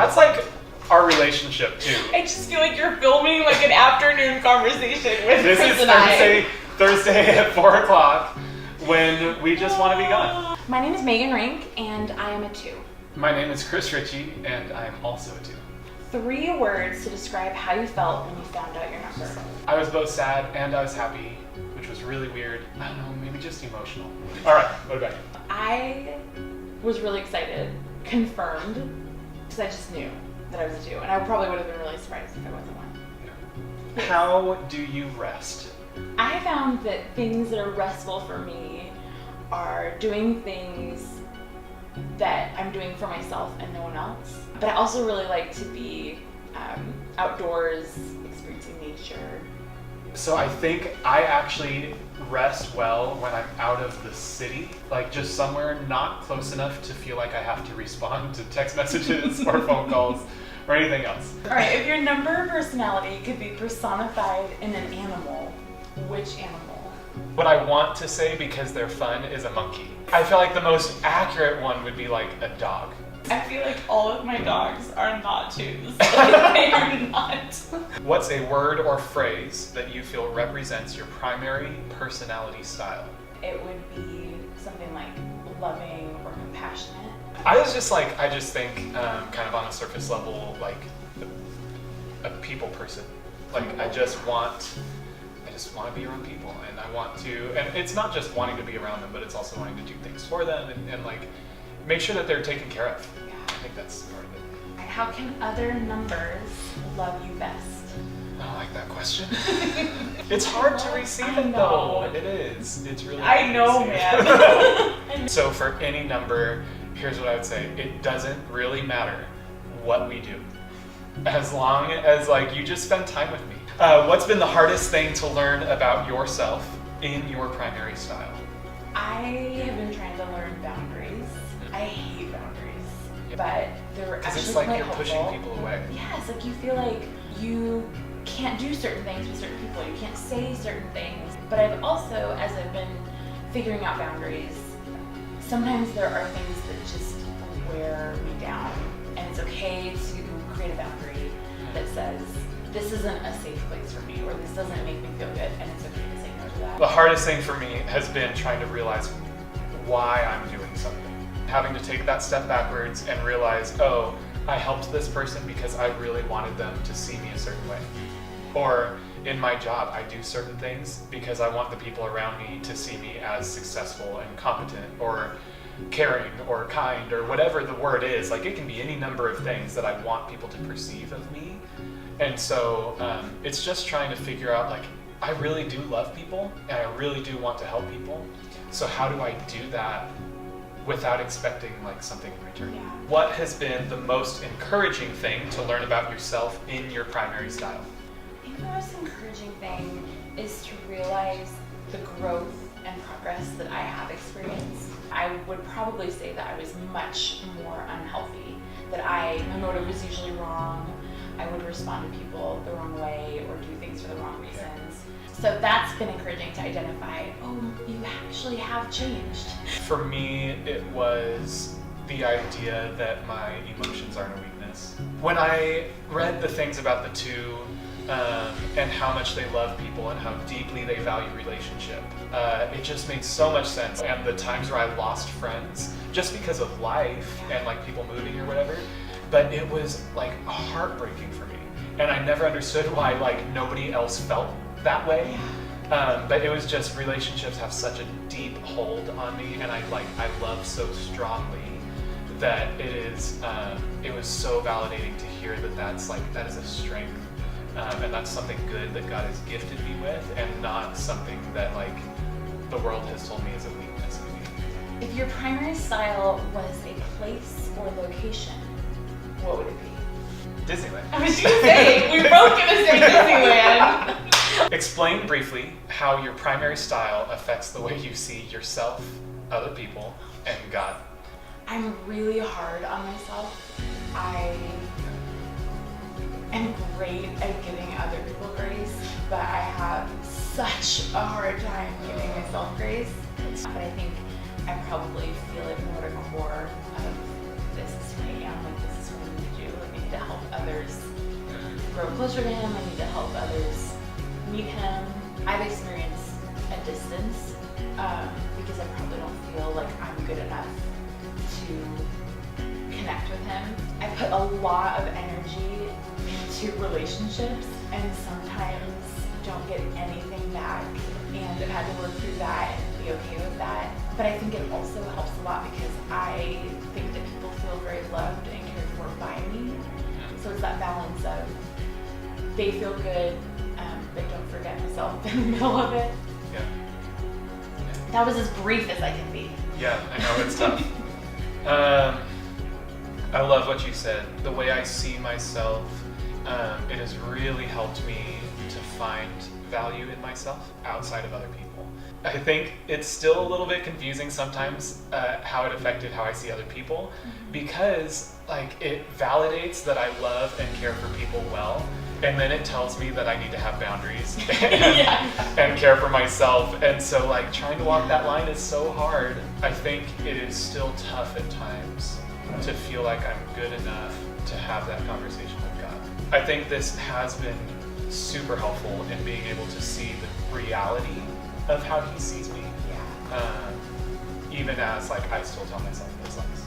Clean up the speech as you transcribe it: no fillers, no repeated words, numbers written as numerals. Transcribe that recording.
That's like our relationship too. I just feel like you're filming like an afternoon conversation with This Chris is and I. Thursday at 4 o'clock when we just want to be gone. My name is Megan Rink, and I am a 2. My name is Chris Ritchie, and I am also a 2. 3 words to describe how you felt when you found out your number. I was both sad and I was happy, which was really weird. I don't know, maybe just emotional. All right, what about you? I was really excited, confirmed, because I just knew that I was a 2, and I probably would have been really surprised if I wasn't one. Yeah. How do you rest? I found that things that are restful for me are doing things that I'm doing for myself and no one else. But I also really like to be outdoors, experiencing nature. So I think I actually rest well when I'm out of the city, like just somewhere not close enough to feel like I have to respond to text messages or phone calls or anything else. All right, if your number personality could be personified in an animal, which animal? What I want to say, because they're fun, is a monkey. I feel like the most accurate one would be like a dog. I feel like all of my dogs are not 2s. Like, they are not. What's a word or phrase that you feel represents your primary personality style? It would be something like loving or compassionate. I just think kind of on a surface level, like a people person. Like I just want to be around people, and I want to, and it's not just wanting to be around them, but it's also wanting to do things for them and like make sure that they're taken care of. Yeah. I think that's part of it. How can other numbers love you best? I don't like that question. It's hard to receive I it know. though. It is. It's really I hard to know, receive. man. So for any number, here's what I would say. It doesn't really matter what we do, as long as like you just spend time with me. What's been the hardest thing to learn about yourself in your primary style? I have been trying to learn boundaries. I hate boundaries, but they're Because actually it's like quite you're helpful. pushing people away. Yeah, it's like you feel like you can't do certain things with certain people. You can't say certain things. But I've also, as I've been figuring out boundaries, sometimes there are things that just wear me down, and it's okay to create a boundary that says, this isn't a safe place for me, or this doesn't make me feel good, and it's okay to say no to that. The hardest thing for me has been trying to realize why I'm doing something. Having to take that step backwards and realize, oh, I helped this person because I really wanted them to see me a certain way. Or in my job, I do certain things because I want the people around me to see me as successful and competent or caring or kind or whatever the word is. Like it can be any number of things that I want people to perceive of me. And so it's just trying to figure out, like, I really do love people and I really do want to help people. So how do I do that without expecting like something in return? Yeah. What has been the most encouraging thing to learn about yourself in your primary style? I think the most encouraging thing is to realize the growth and progress that I have experienced. I would probably say that I was much more unhealthy, that my motive was usually wrong. I would respond to people the wrong way or do things for the wrong reasons. So that's been encouraging to identify, oh, you actually have changed. For me, it was the idea that my emotions aren't a weakness. When I read the things about the 2 and how much they love people and how deeply they value relationship, it just made so much sense. And the times where I lost friends just because of life and like people moving or whatever, but it was like heartbreaking for me. And I never understood why like nobody else felt that way. But it was just, relationships have such a deep hold on me, and I love so strongly that it was so validating to hear that that is a strength. And that's something good that God has gifted me with, and not something that like the world has told me is a weakness in me. If your primary style was a place or location, what would it be? Disneyland. I was gonna say, we both gonna say Disneyland. Explain briefly how your primary style affects the way you see yourself, other people, and God. I'm really hard on myself. I am great at giving other people grace, but I have such a hard time giving myself grace. But I think I probably feel it more to the core of this is who I am, like this is what I need to do. I need to help others grow closer to him. I need to help others meet him. I've experienced a distance because I probably don't feel like I'm good enough to connect with him. I put a lot of energy into relationships and sometimes don't get anything back, and I've had to work through that and be okay with that. But I think it also helps a lot because I think that people feel very loved and cared for by me. So it's that balance of they feel good, but don't forget myself in the middle of it. Yeah. That was as brief as I can be. Yeah, I know, it's tough. I love what you said. The way I see myself, it has really helped me to find value in myself outside of other people. I think it's still a little bit confusing sometimes how it affected how I see other people, because like it validates that I love and care for people well, and then it tells me that I need to have boundaries and care for myself. And so like trying to walk that line is so hard. I think it is still tough at times to feel like I'm good enough to have that conversation with God. I think this has been super helpful in being able to see the reality of how he sees me. Yeah. Even as like I still tell myself those lies.